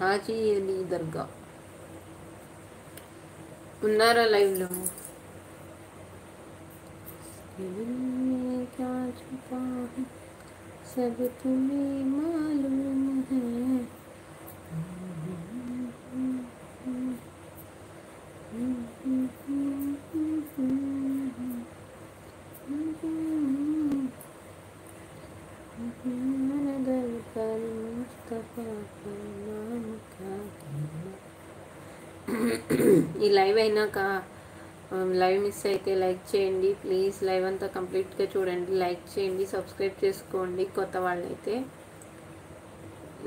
హాజీ అలీ దర్గా ఉన్నారా లైవ్లో? क्या छुपा है सब तुम्हें मालूम है। नगर पर मुस्तफा का नाम क्या कहना। ఈ లైవ్ అయినాక లైవ్ మిస్ అయితే లైక్ చేయండి ప్లీజ్. లైవ్ అంతా కంప్లీట్గా చూడండి, లైక్ చేయండి, సబ్స్క్రైబ్ చేసుకోండి. కొత్త వాళ్ళైతే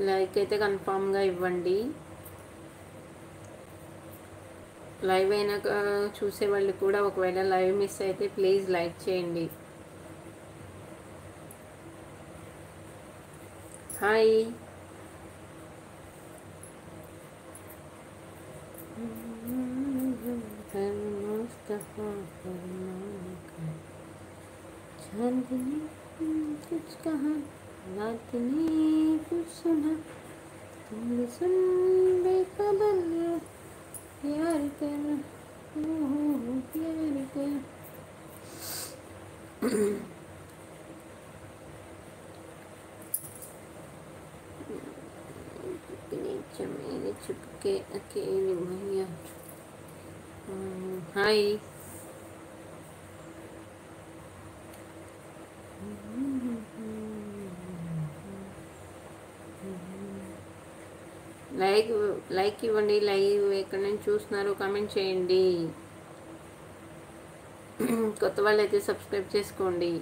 లైక్ అయితే కన్ఫామ్గా ఇవ్వండి. లైవ్ అయినాక చూసే వాళ్ళు కూడా ఒకవేళ లైవ్ మిస్ అయితే ప్లీజ్ లైక్ చేయండి. హాయ్ चांदनी कुछ कहा रात ने कुछ सुना तुमने सुन बेखबर प्यार कर प्यार कर। मेरे चुपके अकेले भैया। हाय లైక్ ఇవ్వండి. లైవ్ ఎక్కడి నుంచి చూస్తున్నారో కామెంట్ చేయండి. కొత్త వాళ్ళు అయితే సబ్స్క్రైబ్ చేసుకోండి.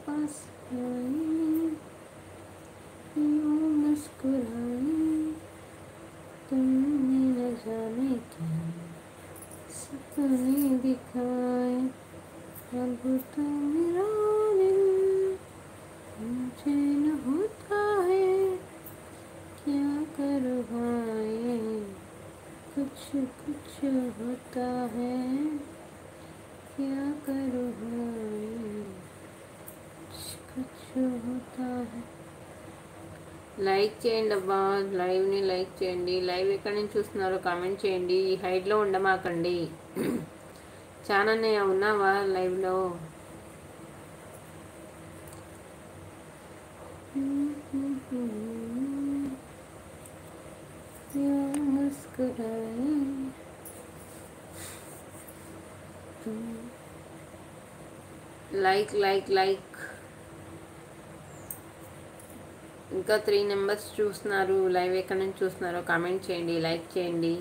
पास मुस्कुराए तुमने न जाने क्या सपने दिखाए। अब तो मेरा दिल मुझे न होता है क्या करूँ भाई कुछ कुछ होता है क्या करूँ भाई कुछ होता है। లైక్ చేయండి అబ్బా, లైవ్ని లైక్ చేయండి. లైవ్ ఎక్కడి నుంచి చూస్తున్నారో కామెంట్ చేయండి. హైడ్లో ఉండమాకండి. చాలానే ఉన్నావా లైవ్లో? Like like like. ఇంకా 3 మెంబర్స్ చూస్తున్నారు. లైవ్ ఎక్కడి నుంచి చూస్తున్నారో కామెంట్ చేయండి, లైక్ చేయండి.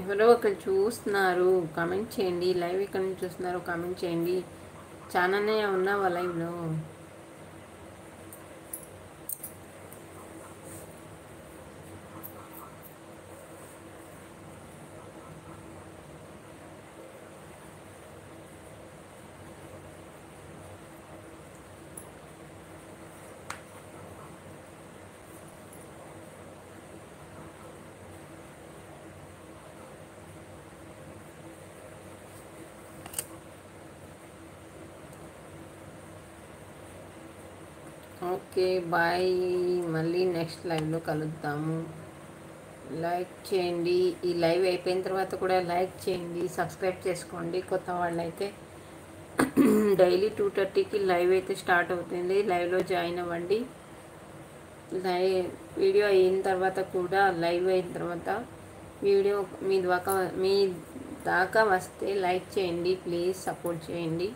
ఎవరో ఒకరు చూస్తున్నారు, కామెంట్ చేయండి. లైవ్ ఎక్కడి నుంచి చూస్తున్నారో కామెంట్ చేయండి. చాలానే ఉన్నావా లైవ్లో? ఓకే బాయ్, మళ్ళీ నెక్స్ట్ లైవ్లో కలుద్దాము. లైక్ చేయండి. ఈ లైవ్ అయిపోయిన తర్వాత కూడా లైక్ చేయండి, సబ్స్క్రైబ్ చేసుకోండి. కొత్త వాళ్ళైతే డైలీ 2:30కి లైవ్ అయితే స్టార్ట్ అవుతుంది. లైవ్లో జాయిన్ అవ్వండి. వీడియో అయిన తర్వాత కూడా లైవ్ అయిన తర్వాత వీడియో మీ దాకా వస్తే లైక్ చేయండి ప్లీజ్, సపోర్ట్ చేయండి.